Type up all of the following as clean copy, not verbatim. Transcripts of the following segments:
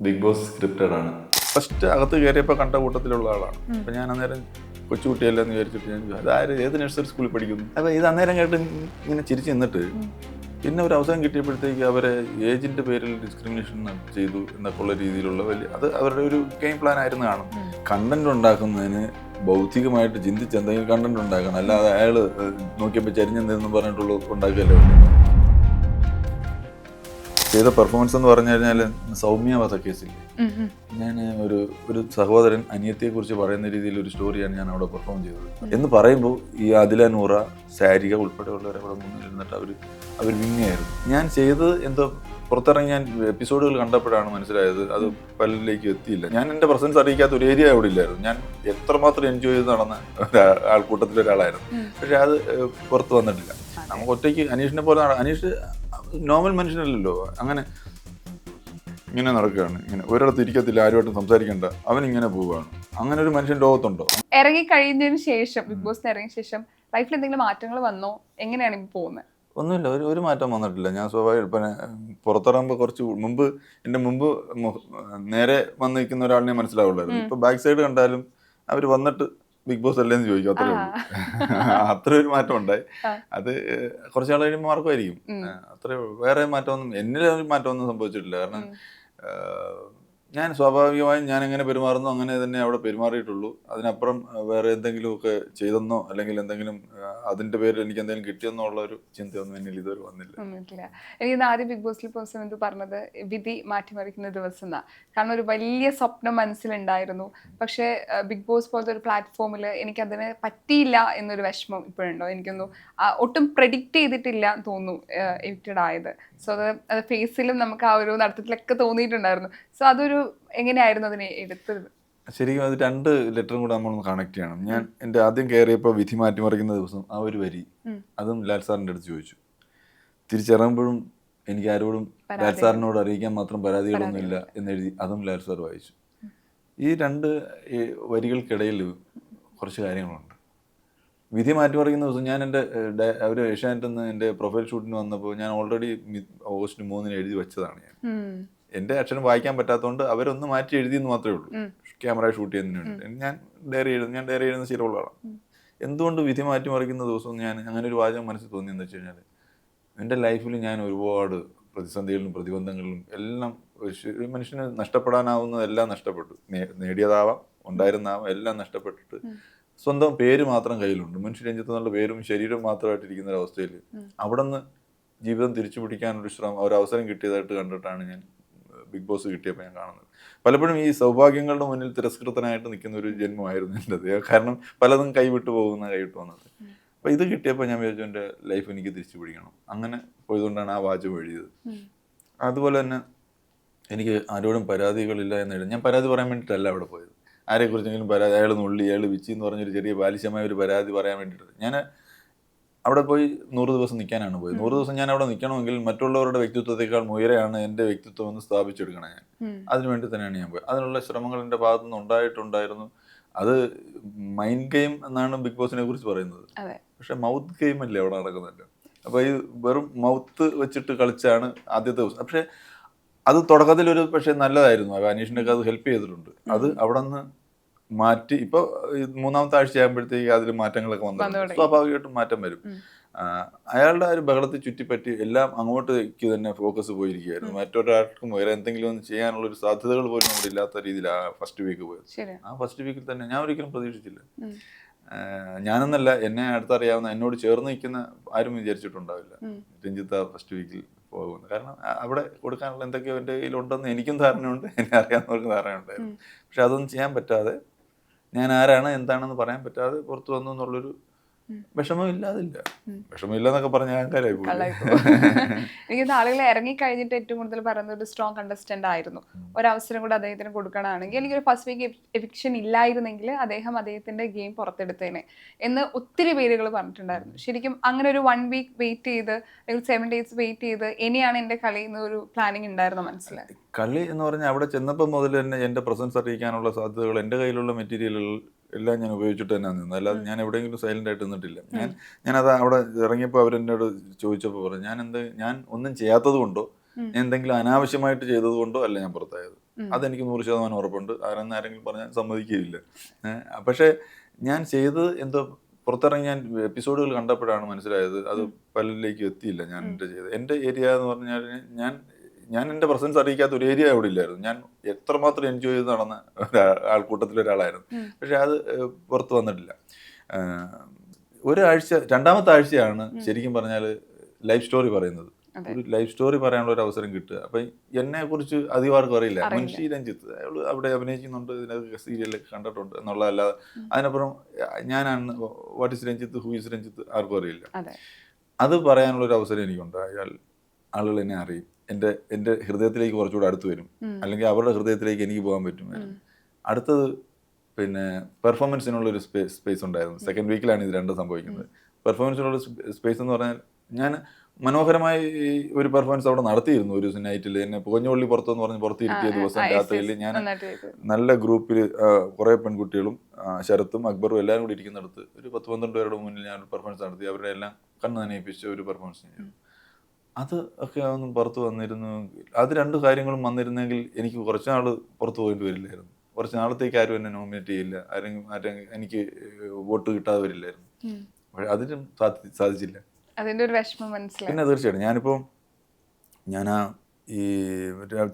Big boss scripted ആണ്. First അകത്ത് കയറിയപ്പോൾ കണ്ട കൂട്ടത്തിലുള്ള ആളാണ്. അപ്പം ഞാൻ അന്നേരം കൊച്ചുകുട്ടിയല്ലെന്ന് വിചാരിച്ചിട്ട് ഞാൻ അതായത് ഏത് നഴ്സറി സ്കൂളിൽ പഠിക്കുന്നു. അപ്പോൾ ഇത് അന്നേരം കേട്ട് ഇങ്ങനെ ചിരിച്ച് നിന്നിട്ട് പിന്നെ ഒരു അവസരം കിട്ടിയപ്പോഴത്തേക്ക് അവരെ ഏജിൻ്റെ പേരിൽ ഡിസ്ക്രിമിനേഷൻ ചെയ്തു എന്നൊക്കെയുള്ള രീതിയിലുള്ള വലിയ അത് അവരുടെ ഒരു ഗെയിം പ്ലാൻ ആയിരുന്നു കാണും. കണ്ടന്റ് ഉണ്ടാക്കുന്നതിന് ബൗദ്ധികമായിട്ട് ചിന്തിച്ച് എന്തെങ്കിലും കണ്ടന്റ് ഉണ്ടാക്കണം, അല്ലാതെ അയാൾ നോക്കിയപ്പോൾ ചരിഞ്ഞെന്തെന്ന് പറഞ്ഞിട്ടുള്ള ഉണ്ടാക്കിയല്ലോ. ചെയ്ത പെർഫോമൻസ് എന്ന് പറഞ്ഞു കഴിഞ്ഞാൽ സൗമ്യ വധക്കേസില്ലേ, ഞാൻ ഒരു സഹോദരൻ അനിയത്തിയെക്കുറിച്ച് പറയുന്ന രീതിയിൽ ഒരു സ്റ്റോറിയാണ് ഞാൻ അവിടെ പെർഫോം ചെയ്തത് എന്ന് പറയുമ്പോൾ ഈ ആദില നൂറ, സാരിക ഉൾപ്പെടെയുള്ളവരെ അവിടെ മുന്നിൽ നിന്നിട്ട് അവർ വിങ്ങിയായിരുന്നു. ഞാൻ ചെയ്തത് എന്തോ പുറത്തിറങ്ങി ഞാൻ എപ്പിസോഡുകൾ കണ്ടപ്പോഴാണ് മനസ്സിലായത് അത് പലരിലേക്കും എത്തിയില്ല. ഞാൻ എൻ്റെ പ്രസൻസ് അറിയിക്കാത്ത ഒരു ഏരിയ അവിടെ ഇല്ലായിരുന്നു. ഞാൻ എത്രമാത്രം എൻജോയ് ചെയ്ത് നടന്ന ആൾക്കൂട്ടത്തിലൊരാളായിരുന്നു. പക്ഷെ അത് പുറത്ത് വന്നിട്ടില്ല. നമുക്ക് ഒറ്റയ്ക്ക് അനീഷിനെ പോലെ അനീഷ് നോർമൽ മനുഷ്യനല്ലല്ലോ, അങ്ങനെ ഇങ്ങനെ നടക്കുകയാണ്, ഇങ്ങനെ ഒരിടത്ത് ഇരിക്കത്തില്ല, ആരുമായിട്ടും സംസാരിക്കണ്ട, അവൻ ഇങ്ങനെ പോവുകയാണ്. അങ്ങനെ ഒരു മനുഷ്യൻ ലോകത്തുണ്ടോ? ഇറങ്ങി കഴിഞ്ഞതിന് ശേഷം, ബിഗ് ബോസിന് ഇറങ്ങിയ ശേഷം ലൈഫിൽ എന്തെങ്കിലും മാറ്റങ്ങൾ വന്നോ? എങ്ങനെയാണ് ഇപ്പോൾ പോകുന്നത്? ഒന്നുമില്ല, ഒരു മാറ്റം വന്നിട്ടില്ല. ഞാൻ സ്വാഭാവികം ഇപ്പം പുറത്തിറങ്ങുമ്പോൾ കുറച്ച് മുമ്പ് എൻ്റെ മുമ്പ് നേരെ വന്ന് നിൽക്കുന്ന ഒരാളിനെ മനസ്സിലാവുള്ളായിരുന്നു. ഇപ്പം ബാക്ക് സൈഡ് കണ്ടാലും അവർ വന്നിട്ട് ബിഗ് ബോസ് അല്ലേന്ന് ചോദിക്കും, അത്രേ ഉള്ളൂ. അത്ര ഒരു മാറ്റം ഉണ്ടായി. അത് കുറച്ചാൾ കഴിയുമ്പോൾ മാർക്കുമായിരിക്കും, അത്രേ ഉള്ളൂ. വേറെ മാറ്റമൊന്നും എന്നിൽ ഒരു മാറ്റമൊന്നും സംഭവിച്ചിട്ടില്ല. കാരണം ഞാൻ സ്വാഭാവികമായും ഞാൻ എങ്ങനെ പെരുമാറുന്നു അങ്ങനെ തന്നെ അവിടെ പെരുമാറിയിട്ടുള്ളൂ. അതിനപ്പുറം വേറെ എന്തെങ്കിലുമൊക്കെ ചെയ്തെന്നോ അല്ലെങ്കിൽ എന്തെങ്കിലും അതിൻ്റെ പേരിൽ എനിക്ക് എന്തെങ്കിലും കിട്ടിയെന്നോ ഉള്ള ഒരു ചിന്തയൊന്നും എന്നിൽ ഇതുവരെ വന്നില്ല. എനിക്ക് ആദ്യം ബിഗ് ബോസിൽ പോസ്റ്റ് എന്ത് പറഞ്ഞത് വിധി മാറ്റിമറിക്കുന്ന ദിവസം എന്നാ. കാരണം ഒരു വലിയ സ്വപ്നം മനസ്സിലുണ്ടായിരുന്നു. പക്ഷേ ബിഗ് ബോസ് പോലത്തെ ഒരു പ്ലാറ്റ്ഫോമിൽ എനിക്കതിന് പറ്റിയില്ല എന്നൊരു വിഷമം ഇപ്പോഴുണ്ടോ? എനിക്കൊന്നും ഒട്ടും പ്രെഡിക്റ്റ് ചെയ്തിട്ടില്ല തോന്നുന്നു എവിക്റ്റഡ് ആയത്. സോ അത് ഫേസിലും നമുക്ക് ആ ഒരു നടത്തത്തിലൊക്കെ തോന്നിയിട്ടുണ്ടായിരുന്നു. സോ അതൊരു എങ്ങനെയായിരുന്നു അതിനെ എടുത്തത്? ശരിക്കും അത് രണ്ട് ലെറ്ററും കൂടെ നമ്മളൊന്ന് കണക്ട് ചെയ്യണം. ഞാൻ എൻ്റെ ആദ്യം കയറിയപ്പോൾ വിധി മാറ്റിമറിക്കുന്ന ദിവസം ആ ഒരു വരി അതും ലാൽ സാറിൻ്റെ അടുത്ത് ചോദിച്ചു. തിരിച്ചിറങ്ങുമ്പോഴും എനിക്ക് ആരോടും ലാൽ സാറിനോട് അറിയിക്കാൻ മാത്രം പരാതികളൊന്നുമില്ല എന്നെഴുതി അതും ലാൽ സാർ വായിച്ചു. ഈ രണ്ട് വരികൾക്കിടയിൽ കുറച്ച് കാര്യങ്ങളുണ്ട്. വിധി മാറ്റിമറിക്കുന്ന ദിവസം ഞാൻ എൻ്റെ അവർ ഏഷ്യാനെറ്റിൽ നിന്ന് എൻ്റെ പ്രൊഫൈൽ ഷൂട്ടിന് വന്നപ്പോൾ ഞാൻ ഓൾറെഡി ഓഗസ്റ്റ് 3 എഴുതി വെച്ചതാണ്. ഞാൻ എൻ്റെ അക്ഷരം വായിക്കാൻ പറ്റാത്തതുകൊണ്ട് അവരൊന്ന് മാറ്റി എഴുതിയെന്ന് മാത്രമേ ഉള്ളൂ, ക്യാമറ ഷൂട്ട് ചെയ്യുന്നതിന് വേണ്ടി. ഞാൻ ഡയറി എഴുതുന്ന ശീലമുള്ള ആളാണ്. എന്തുകൊണ്ട് വിധി മാറ്റിമറിക്കുന്ന ദിവസം ഞാൻ അങ്ങനെ ഒരു വാചകം മനസ്സിൽ തോന്നിയെന്ന് വെച്ച് കഴിഞ്ഞാൽ, എൻ്റെ ലൈഫിൽ ഞാൻ ഒരുപാട് പ്രതിസന്ധികളിലും പ്രതിബന്ധങ്ങളിലും എല്ലാം ഒരു മനുഷ്യന് നഷ്ടപ്പെടാനാവുന്നതെല്ലാം നഷ്ടപ്പെട്ടു. നേടിയതാവാം, ഉണ്ടായിരുന്നാവാം, എല്ലാം നഷ്ടപ്പെട്ടിട്ട് സ്വന്തം പേര് മാത്രം കയ്യിലുണ്ട്. മനുഷ്യ രഞ്ജിത്ത് എന്നുള്ള പേരും ശരീരവും മാത്രമായിട്ടിരിക്കുന്ന ഒരവസ്ഥയിൽ അവിടെ നിന്ന് ജീവിതം തിരിച്ചു പിടിക്കാനൊരു ഒരു അവസരം കിട്ടിയതായിട്ട് കണ്ടിട്ടാണ് ഞാൻ ബിഗ് ബോസ് കിട്ടിയപ്പോൾ ഞാൻ കാണുന്നത്. പലപ്പോഴും ഈ സൗഭാഗ്യങ്ങളുടെ മുന്നിൽ തിരസ്കൃതനായിട്ട് നിൽക്കുന്ന ഒരു ജന്മമായിരുന്നു എൻ്റെത്. കാരണം പലതും കൈവിട്ട് വന്നത്. അപ്പോൾ ഇത് കിട്ടിയപ്പോൾ ഞാൻ വിചാരിച്ചു എൻ്റെ ലൈഫ് എനിക്ക് തിരിച്ചു പിടിക്കണം. അങ്ങനെ പോയതുകൊണ്ടാണ് ആ വാചകം എഴുതിയത്. അതുപോലെ തന്നെ എനിക്ക് ആരോടും പരാതികളില്ല എന്ന് ഞാൻ പരാതി പറയാൻ വേണ്ടിയിട്ടല്ല അവിടെ പോയത്. ആരെക്കുറിച്ചെങ്കിലും പരാതി, അയാൾ നുള്ളി, അയാൾ വിച്ചി എന്ന് പറഞ്ഞൊരു ചെറിയ ബാലിശമായ ഒരു പരാതി പറയാൻ വേണ്ടിയിട്ട് ഞാൻ അവിടെ പോയി 100 ദിവസം നിൽക്കാനാണ് പോയത്. 100 ദിവസം ഞാൻ അവിടെ നിൽക്കണമെങ്കിൽ മറ്റുള്ളവരുടെ വ്യക്തിത്വത്തെക്കാൾ ഉയരെയാണ് എൻ്റെ വ്യക്തിത്വം എന്ന് സ്ഥാപിച്ചെടുക്കണം. ഞാൻ അതിനുവേണ്ടി തന്നെയാണ് ഞാൻ പോയത്. അതിനുള്ള ശ്രമങ്ങൾ എൻ്റെ ഭാഗത്തു നിന്ന് ഉണ്ടായിട്ടുണ്ടായിരുന്നു. അത് മൈൻഡ് ഗെയിം എന്നാണ് ബിഗ് ബോസിനെ കുറിച്ച് പറയുന്നത്. പക്ഷെ മൗത്ത് ഗെയിം അല്ലേ അവിടെ നടക്കുന്നുണ്ട്. അപ്പോൾ ഈ വെറും മൗത്ത് വെച്ചിട്ട് കളിച്ചാണ് ആദ്യത്തെ ദിവസം. പക്ഷേ അത് തുടക്കത്തിലൊരു പക്ഷേ നല്ലതായിരുന്നു. അനീഷിനൊക്കെ അത് ഹെൽപ്പ് ചെയ്തിട്ടുണ്ട്. അത് അവിടെ നിന്ന് മാറ്റി ഇപ്പോൾ 3ാമത്തെ ആഴ്ച ആകുമ്പോഴത്തേക്ക് അതിൽ മാറ്റങ്ങളൊക്കെ വന്നു. സ്വാഭാവികമായിട്ടും മാറ്റം വരും. അയാളുടെ ഒരു ബഹളത്തിൽ ചുറ്റിപ്പറ്റി എല്ലാം അങ്ങോട്ടേക്ക് തന്നെ ഫോക്കസ് പോയിരിക്കുകയായിരുന്നു. മറ്റൊരാൾക്കും വേറെ എന്തെങ്കിലും ഒന്ന് ചെയ്യാനുള്ളൊരു സാധ്യതകൾ പോലും അവിടെ ഇല്ലാത്ത രീതിയിലാണ് ഫസ്റ്റ് വീക്ക് പോയത്. ആ ഫസ്റ്റ് വീക്കിൽ തന്നെ ഞാൻ ഒരിക്കലും പ്രതീക്ഷിച്ചില്ല. ഞാനെന്നല്ല, എന്നെ അടുത്തറിയാവുന്ന എന്നോട് ചേർന്ന് നിൽക്കുന്ന ആരും വിചാരിച്ചിട്ടുണ്ടാവില്ല രഞ്ജിത്ത് ഫസ്റ്റ് വീക്കിൽ പോകുന്നത്. കാരണം അവിടെ കൊടുക്കാനുള്ള എന്തൊക്കെയോ എൻ്റെ കയ്യിലുണ്ടെന്ന് എനിക്കും ധാരണയുണ്ട്, എന്നെ അറിയാവുന്നവർക്കും ധാരണയുണ്ടായിരുന്നു. പക്ഷെ അതൊന്നും ചെയ്യാൻ പറ്റാതെ, ഞാൻ ആരാണ് എന്താണെന്ന് പറയാൻ പറ്റാതെ പുറത്തു വന്നു എന്നുള്ളൊരു വിഷമമില്ലാതില്ല. വിഷമമില്ലെന്നൊക്കെ പറഞ്ഞ അഹങ്കാരമായി പോയി. എനിക്ക് ആളുകൾ ഇറങ്ങി കഴിഞ്ഞിട്ട് ഏറ്റവും കൂടുതൽ പറയുന്നത് ഒരു സ്ട്രോങ് കണ്ടസ്റ്റന്റ് ആയിരുന്നു, ഒരവസരം കൂടെ അദ്ദേഹത്തിന് കൊടുക്കണമെങ്കിൽ, എനിക്കൊരു ഫസ്റ്റ് വീക്ക് എവിക്ഷൻ ഇല്ലായിരുന്നെങ്കിൽ അദ്ദേഹത്തിന്റെ ഗെയിം പുറത്തെടുത്തേനെ എന്ന് ഒത്തിരി പേരുകൾ പറഞ്ഞിട്ടുണ്ടായിരുന്നു. ശരിക്കും അങ്ങനെ ഒരു 1 വീക്ക് വെയിറ്റ് ചെയ്ത് അല്ലെങ്കിൽ 7 days വെയിറ്റ് ചെയ്ത് ഇനിയാണ് എൻ്റെ കളി എന്നൊരു പ്ലാനിങ് ഉണ്ടായിരുന്നു മനസ്സിലായി. കളി എന്ന് പറഞ്ഞാൽ അവിടെ ചെന്നപ്പോൾ മുതൽ തന്നെ എൻ്റെ പ്രസൻസ് അറിയിക്കാനുള്ള സാധ്യതകൾ, എൻ്റെ കയ്യിലുള്ള മെറ്റീരിയലുകൾ എല്ലാം ഞാൻ ഉപയോഗിച്ചിട്ട് തന്നെയാണ് നിന്നത്. അല്ലാതെ ഞാൻ എവിടെയെങ്കിലും സൈലൻ്റ് ആയിട്ട് നിന്നിട്ടില്ല. ഞാനത് അവിടെ ഇറങ്ങിയപ്പോൾ അവരെന്നോട് ചോദിച്ചപ്പോൾ പറഞ്ഞു, ഞാൻ ഒന്നും ചെയ്യാത്തത് കൊണ്ടോ എന്തെങ്കിലും അനാവശ്യമായിട്ട് ചെയ്തത് കൊണ്ടോ അല്ല ഞാൻ പുറത്തായത്. അതെനിക്ക് 100% ഉറപ്പുണ്ട്. ആരെങ്കിലും പറഞ്ഞാൽ സമ്മതിക്കുകയില്ല. പക്ഷേ ഞാൻ ചെയ്തത് എന്തോ പുറത്തിറങ്ങി ഞാൻ എപ്പിസോഡുകൾ കണ്ടപ്പോഴാണ് മനസ്സിലായത് അത് പലരിലേക്കും എത്തിയില്ല. ഞാൻ എൻ്റെ ഏരിയ എന്ന് പറഞ്ഞാൽ ഞാൻ എൻ്റെ പ്രസൻസ് അറിയിക്കാത്ത ഒരു ഏരിയ അവിടെ ഇല്ലായിരുന്നു. ഞാൻ എത്രമാത്രം എൻജോയ് ചെയ്ത് നടന്ന ആൾക്കൂട്ടത്തിലൊരാളായിരുന്നു. പക്ഷെ അത് പുറത്ത് വന്നിട്ടില്ല. രണ്ടാമത്തെ ആഴ്ചയാണ് ശരിക്കും പറഞ്ഞാൽ ലൈഫ് സ്റ്റോറി പറയുന്നത്. ഒരു ലൈഫ് സ്റ്റോറി പറയാനുള്ള ഒരു അവസരം കിട്ടുക. അപ്പം എന്നെ കുറിച്ച് അധികം ആർക്കും അറിയില്ല. മുൻഷി രഞ്ജിത്ത് അയാൾ അവിടെ അഭിനയിക്കുന്നുണ്ട്, ഇതിനകത്ത് സീരിയലൊക്കെ കണ്ടിട്ടുണ്ട് എന്നുള്ളതല്ലാതെ അതിനപ്പുറം ഞാനാണ് what is Ranjith, who is Ranjith ആർക്കും അറിയില്ല. അത് പറയാനുള്ളൊരു അവസരം എനിക്കുണ്ടായാൽ ആളുകൾ എന്നെ അറിയും, എൻ്റെ ഹൃദയത്തിലേക്ക് കുറച്ചുകൂടെ അടുത്ത് വരും, അല്ലെങ്കിൽ അവരുടെ ഹൃദയത്തിലേക്ക് എനിക്ക് പോകാൻ പറ്റും. അടുത്തത് പിന്നെ പെർഫോമൻസിനുള്ളൊരു സ്പേസ് ഉണ്ടായിരുന്നു. സെക്കൻഡ് വീക്കിലാണ് ഇത് രണ്ടും സംഭവിക്കുന്നത്. പെർഫോമൻസിനുള്ള സ്പേസ് എന്ന് പറഞ്ഞാൽ ഞാൻ മനോഹരമായി ഒരു പെർഫോമൻസ് അവിടെ നടത്തിയിരുന്നു. ഒരു നൈറ്റിൽ എന്നെ പുകഞ്ഞുള്ളി പുറത്തെന്ന് പറഞ്ഞ് പുറത്തിരുത്തിയ ദിവസം രാത്രിയിൽ ഞാൻ നല്ല ഗ്രൂപ്പിൽ കുറേ പെൺകുട്ടികളും ശരത്തും അക്ബറും എല്ലാവരും കൂടി ഇരിക്കുന്നിടത്ത് ഒരു 10-12 പേരുടെ മുന്നിൽ ഞാൻ പെർഫോമൻസ് നടത്തി. അവരെ എല്ലാം കണ്ണ് നനയിപ്പിച്ച ഒരു പെർഫോമൻസ് ചെയ്തു. അത് ഒക്കെ ഒന്നും പുറത്ത് വന്നിരുന്നു. അത് രണ്ട് കാര്യങ്ങളും വന്നിരുന്നെങ്കിൽ എനിക്ക് കുറച്ച് നാൾ പുറത്ത് പോയിട്ട് വരില്ലായിരുന്നു. കുറച്ച് നാളത്തേക്ക് ആരും എന്നെ നോമിനേറ്റ് ചെയ്യില്ല, ആരെങ്കിലും എനിക്ക് വോട്ട് കിട്ടാതെ വരില്ലായിരുന്നു. പക്ഷെ അതിനും സാധിച്ചില്ല. അതിന്റെ ഒരു വിഷമം മനസ്സിലായി. പിന്നെ തീർച്ചയായിട്ടും ഞാൻ ഈ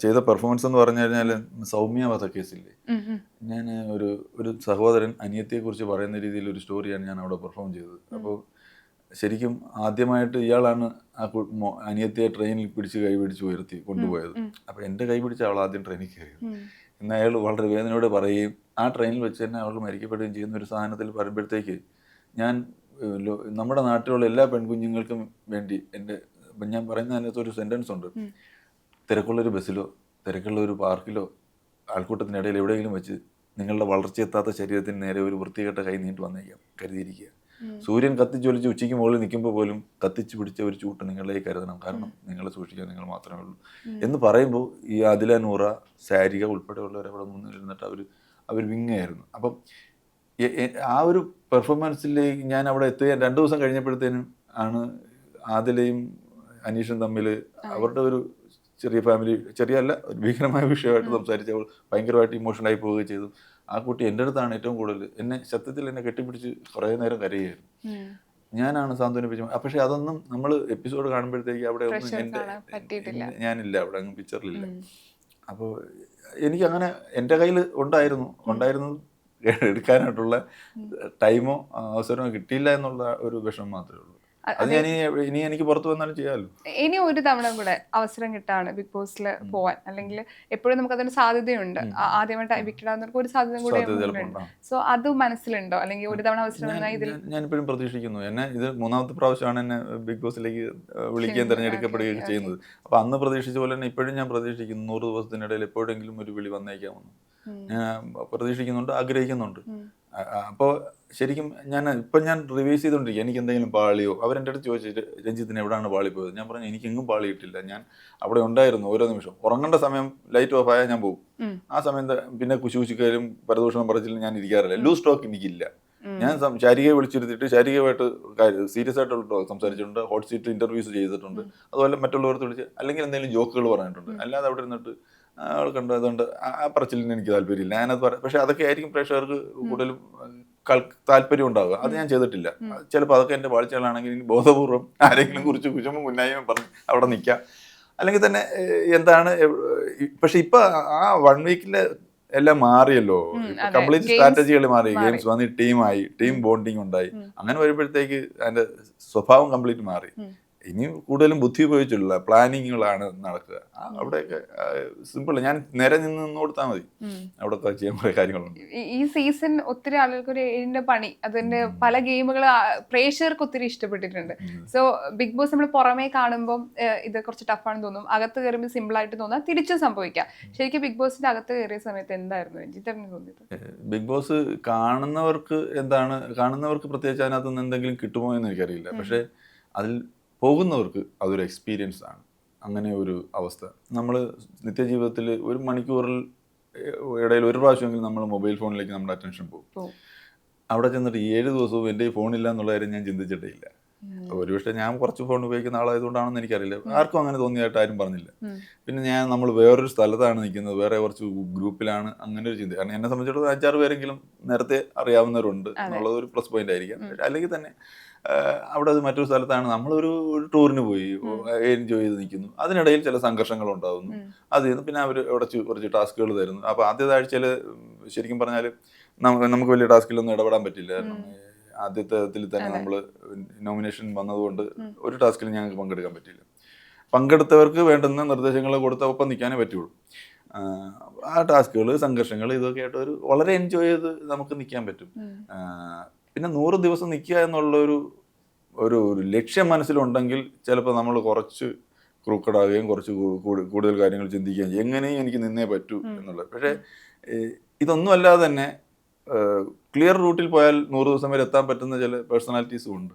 ചെയ്ത പെർഫോമൻസ് എന്ന് പറഞ്ഞു കഴിഞ്ഞാൽ സൗമ്യ വധക്കേസില്ലേ, ഞാൻ ഒരു സഹോദരൻ അനിയത്തിയെക്കുറിച്ച് പറയുന്ന രീതിയിൽ ഒരു സ്റ്റോറിയാണ് ഞാൻ അവിടെ പെർഫോം ചെയ്തത്. അപ്പോൾ ശരിക്കും ആദ്യമായിട്ട് ഇയാളാണ് ആ അനിയത്തിയെ ട്രെയിനിൽ പിടിച്ച് കൈ പിടിച്ച് ഉയർത്തി കൊണ്ടുപോയത്. അപ്പോൾ എൻ്റെ കൈ പിടിച്ച് അവൾ ആദ്യം ട്രെയിനിൽ കയറിയത്. എന്നാൽ അയാൾ വളരെ വേദനയോടെ പറയുകയും ആ ട്രെയിനിൽ വെച്ച് തന്നെ അവൾ മരിക്കപ്പെടുകയും ചെയ്യുന്ന ഒരു സാധനത്തിൽ പറയുമ്പോഴത്തേക്ക് നമ്മുടെ നാട്ടിലുള്ള എല്ലാ പെൺകുഞ്ഞുങ്ങൾക്കും വേണ്ടി ഞാൻ പറയുന്ന അതിനകത്ത് ഒരു സെൻറ്റൻസ് ഉണ്ട്. തിരക്കുള്ളൊരു ബസ്സിലോ തിരക്കുള്ള ഒരു പാർക്കിലോ ആൾക്കൂട്ടത്തിനിടയിൽ എവിടെയെങ്കിലും വെച്ച് നിങ്ങളുടെ വളർച്ചയെത്താത്ത ശരീരത്തിന് നേരെ ഒരു വൃത്തികെട്ട കൈ നീട്ടി വന്നേക്കാം, കരുതിയിരിക്കുക. സൂര്യൻ കത്തിച്ചൊലിച്ച് ഉച്ചയ്ക്ക് മുകളിൽ നിൽക്കുമ്പോൾ പോലും കത്തിച്ച് പിടിച്ച ഒരു ചൂട്ട് നിങ്ങളിലേക്ക് കരുതണം, കാരണം നിങ്ങളെ സൂക്ഷിക്കാൻ നിങ്ങൾ മാത്രമേ ഉള്ളൂ എന്ന് പറയുമ്പോൾ ഈ ആദില, നൂറ, സാരിക ഉൾപ്പെടെയുള്ളവർ അവിടെ മുന്നിലിരുന്നിട്ട് അവർ വിങ്ങയായിരുന്നു. അപ്പം ആ ഒരു പെർഫോമൻസിലേക്ക് ഞാൻ അവിടെ എത്തുക 2 ദിവസം കഴിഞ്ഞപ്പോഴത്തേനും ആണ് ആദിലയും അനീഷും തമ്മിൽ അവരുടെ ഒരു ചെറിയ ഫാമിലി, ചെറിയല്ല ഒരു ഭീകരമായ വിഷയമായിട്ട് സംസാരിച്ച് അവൾ ഭയങ്കരമായിട്ട് ഇമോഷണലായി പോവുകയും ചെയ്തു. ആ കുട്ടി എൻ്റെ അടുത്താണ് ഏറ്റവും കൂടുതൽ സത്യത്തിൽ എന്നെ കെട്ടിപ്പിടിച്ച് കുറേ നേരം കരയുകയായിരുന്നു. ഞാനാണ് സാന്ത്വനിപ്പിച്ചത്. പക്ഷെ അതൊന്നും നമ്മൾ എപ്പിസോഡ് കാണുമ്പോഴത്തേക്ക് അവിടെ ഒന്നും ഞാനില്ല, അവിടെ അങ്ങ് പിക്ചറിലില്ല. അപ്പോൾ എനിക്കങ്ങനെ എൻ്റെ കയ്യിൽ ഉണ്ടായിരുന്നു എടുക്കാനായിട്ടുള്ള ടൈമോ അവസരമോ കിട്ടിയില്ല എന്നുള്ള ഒരു വിഷമം മാത്രമേ ഉള്ളൂ. അത് ഞാൻ ഇനി എനിക്ക് പുറത്തു വന്നാലും ചെയ്യാമല്ലോ. ഇനി ഒരു തവണ കൂടെ അവസരം കിട്ടാണ് ബിഗ് ബോസിൽ പോവാൻ, അല്ലെങ്കിൽ എപ്പോഴും നമുക്ക് അതിന് സാധ്യതയുണ്ട്. ആദ്യമായിട്ട് എവിക്റ്റഡ് ആവുന്നവർക്ക് ഒരു സാധ്യത കൂടെ ഉണ്ട്. സോ അത് മനസ്സിലുണ്ടോ, അല്ലെങ്കിൽ ഒരു തവണ അവസരം ഞാനിപ്പോഴും പ്രതീക്ഷിക്കുന്നു. ഇത് 3ാമത്തെ പ്രാവശ്യമാണ് എന്നെ ബിഗ് ബോസിലേക്ക് വിളിക്കുകയും തിരഞ്ഞെടുക്കപ്പെടുകയും ചെയ്യുന്നത്. അപ്പോൾ അന്ന് പ്രതീക്ഷിച്ച പോലെ തന്നെ ഇപ്പോഴും ഞാൻ പ്രതീക്ഷിക്കുന്നു 100 ദിവസത്തിനിടയിൽ എപ്പോഴെങ്കിലും ഒരു വിളി വന്നേക്കാമെന്ന് ഞാൻ പ്രതീക്ഷിക്കുന്നുണ്ട്, ആഗ്രഹിക്കുന്നുണ്ട്. അപ്പോൾ ശരിക്കും ഞാൻ റിവൈസ് ചെയ്തുകൊണ്ടിരിക്കുക. എനിക്ക് എന്തെങ്കിലും പാളിയോ, അവരെൻ്റെ അടുത്ത് ചോദിച്ചിട്ട് രഞ്ജിത്തിന് എവിടെയാണ് പാളി പോയത്, ഞാൻ പറഞ്ഞു എനിക്കെങ്ങും പാളി കിട്ടില്ല, ഞാൻ അവിടെ ഉണ്ടായിരുന്നു ഓരോ നിമിഷം. ഉറങ്ങേണ്ട സമയം ലൈറ്റ് ഓഫ് ആയാൽ ഞാൻ പോകും. ആ സമയത്ത് പിന്നെ കുശുകുശിക്കലും പരദൂഷണം പറച്ചിലും ഞാൻ ഇരിക്കാറില്ല. ലൂസ് ടോക്ക് എനിക്കില്ല. ഞാൻ ശാരികയെ വിളിച്ചിരുത്തിയിട്ട് ശാരികയുമായിട്ട് സീരിയസ് ആയിട്ടുള്ള സംസാരിച്ചിട്ടുണ്ട്, ഹോട്ട് സീറ്റ് ഇന്റർവ്യൂസ് ചെയ്തിട്ടുണ്ട്, അതുപോലെ മറ്റുള്ളവർക്ക് വിളിച്ച് അല്ലെങ്കിൽ എന്തെങ്കിലും ജോക്കുകൾ പറഞ്ഞിട്ടുണ്ട്. അല്ലാതെ അവിടെ ഇരുന്നിട്ട് ആൾ കണ്ടു അതുകൊണ്ട് ആ പറച്ചിലിന് എനിക്ക് താല്പര്യമില്ല. ഞാനത് പക്ഷെ അതൊക്കെ ആയിരിക്കും പ്രേക്ഷകർക്ക് കൂടുതലും താല്പര്യം ഉണ്ടാവുക. അത് ഞാൻ ചെയ്തിട്ടില്ല. ചിലപ്പോൾ അതൊക്കെ എൻ്റെ പാഴ്ചകളാണെങ്കിൽ ഇനി ബോധപൂർവ്വം ആരെങ്കിലും കുറിച്ച് കുശുമ്പും മുന്നായും പറഞ്ഞ് അവിടെ നിൽക്കാം, അല്ലെങ്കിൽ തന്നെ എന്താണ്. പക്ഷെ ഇപ്പൊ ആ 1 വീക്കിലെ എല്ലാം മാറിയല്ലോ, കംപ്ലീറ്റ് സ്ട്രാറ്റജികൾ മാറി. ഗെയിംസ് വന്ന് ടീം ബോണ്ടിങ് ഉണ്ടായി. അങ്ങനെ വരുമ്പോഴത്തേക്ക് അതിന്റെ സ്വഭാവം കംപ്ലീറ്റ് മാറി. ഇനി കൂടുതലും ബുദ്ധി ഉപയോഗിച്ചുള്ള പ്ലാനിങ്ങുകളാണ് നടക്കുക. അവിടെയൊക്കെ സിമ്പിൾ, ഞാൻ നേരെ നിന്ന് കൊടുത്താൽ മതി, അവിടെ ചെയ്യാൻ കുറെ കാര്യങ്ങളുണ്ട്. ഈ സീസൺ ഒത്തിരി ആളുകൾക്ക് ഒരു 7ന്റെ പണി, അതിന്റെ പല ഗെയിമുകൾ പ്രേക്ഷകർക്ക് ഒത്തിരി ഇഷ്ടപ്പെട്ടിട്ടുണ്ട്. സോ ബിഗ് ബോസ് നമ്മൾ പുറമേ കാണുമ്പോൾ ഇത് കുറച്ച് ടഫാണെന്ന് തോന്നും, അകത്ത് കയറുമ്പോൾ സിമ്പിൾ ആയിട്ട് തോന്നാം, തിരിച്ചും സംഭവിക്കാം. ശരിക്കും ബിഗ് ബോസിന്റെ അകത്ത് കയറിയ സമയത്ത് എന്തായിരുന്നു രഞ്ജിത്തേട്ടന് തോന്നിയത്? ബിഗ് ബോസ് കാണുന്നവർക്ക് പ്രത്യേകിച്ച് അതിനകത്ത് നിന്ന് എന്തെങ്കിലും കിട്ടുമോ എന്ന് എനിക്കറിയില്ല. പക്ഷെ അതിൽ പോകുന്നവർക്ക് അതൊരു എക്സ്പീരിയൻസ് ആണ്. അങ്ങനെ ഒരു അവസ്ഥ നമ്മൾ നിത്യജീവിതത്തിൽ 1 മണിക്കൂറിൽ ഇടയിൽ ഒരു പ്രാവശ്യമെങ്കിലും നമ്മൾ മൊബൈൽ ഫോണിലേക്ക് നമ്മുടെ അറ്റൻഷൻ പോകും. അവിടെ ചെന്നിട്ട് 7 ദിവസവും എൻ്റെ ഫോണില്ല എന്നുള്ള കാര്യം ഞാൻ ചിന്തിച്ചിട്ടേ ഇല്ല. ഒരുപക്ഷെ ഞാൻ കുറച്ച് ഫോൺ ഉപയോഗിക്കുന്ന ആളായതുകൊണ്ടാണെന്ന് എനിക്കറിയില്ല. ആർക്കും അങ്ങനെ തോന്നിയായിട്ട് ആരും പറഞ്ഞില്ല. പിന്നെ നമ്മൾ വേറൊരു സ്ഥലത്താണ് നിൽക്കുന്നത്, വേറെ കുറച്ച് ഗ്രൂപ്പിലാണ്, അങ്ങനെ ഒരു ചിന്ത. കാരണം എന്നെ സംബന്ധിച്ചിടത്തോളം 5-6 പേരെങ്കിലും നേരത്തെ അറിയാവുന്നവരുണ്ട് എന്നുള്ളത് ഒരു പ്ലസ് പോയിന്റ് ആയിരിക്കാം. അല്ലെങ്കിൽ തന്നെ അവിടെ അത് മറ്റൊരു സ്ഥലത്താണ്, നമ്മളൊരു ടൂറിന് പോയി എൻജോയ് ചെയ്ത് നിൽക്കുന്നു, അതിനിടയിൽ ചില സംഘർഷങ്ങൾ ഉണ്ടാകുന്നു. അത് പിന്നെ അവർ കുറച്ച് ടാസ്കുകൾ തരുന്നു. അപ്പോൾ ആദ്യത്തെ ആഴ്ചയിൽ ശരിക്കും പറഞ്ഞാൽ നമുക്ക് വലിയ ടാസ്കിലൊന്നും ഇടപെടാൻ പറ്റില്ല. കാരണം ആദ്യത്തെ തന്നെ നമ്മൾ നോമിനേഷൻ വന്നതുകൊണ്ട് ഒരു ടാസ്കിലും ഞങ്ങൾക്ക് പങ്കെടുക്കാൻ പറ്റില്ല. പങ്കെടുത്തവർക്ക് വേണ്ടുന്ന നിർദ്ദേശങ്ങൾ കൊടുത്ത ഒപ്പം നിൽക്കാനേ പറ്റുള്ളൂ. ആ ടാസ്കുകൾ, സംഘർഷങ്ങൾ, ഇതൊക്കെ ആയിട്ട് വളരെ എൻജോയ് ചെയ്ത് നമുക്ക് നിൽക്കാൻ പറ്റും. പിന്നെ 100 ദിവസം നിൽക്കുക എന്നുള്ളൊരു ഒരു ലക്ഷ്യം മനസ്സിലുണ്ടെങ്കിൽ ചിലപ്പോൾ നമ്മൾ കുറച്ച് ക്രൂക്കഡാകുകയും കുറച്ച് കൂടുതൽ കാര്യങ്ങൾ ചിന്തിക്കുകയും ചെയ്യും, എങ്ങനെയും എനിക്ക് നിന്നേ പറ്റൂ എന്നുള്ളത്. പക്ഷേ ഇതൊന്നും അല്ലാതെ തന്നെ ക്ലിയർ റൂട്ടിൽ പോയാൽ 100 ദിവസം വരെ എത്താൻ പറ്റുന്ന ചില പേഴ്സണാലിറ്റീസും ഉണ്ട്.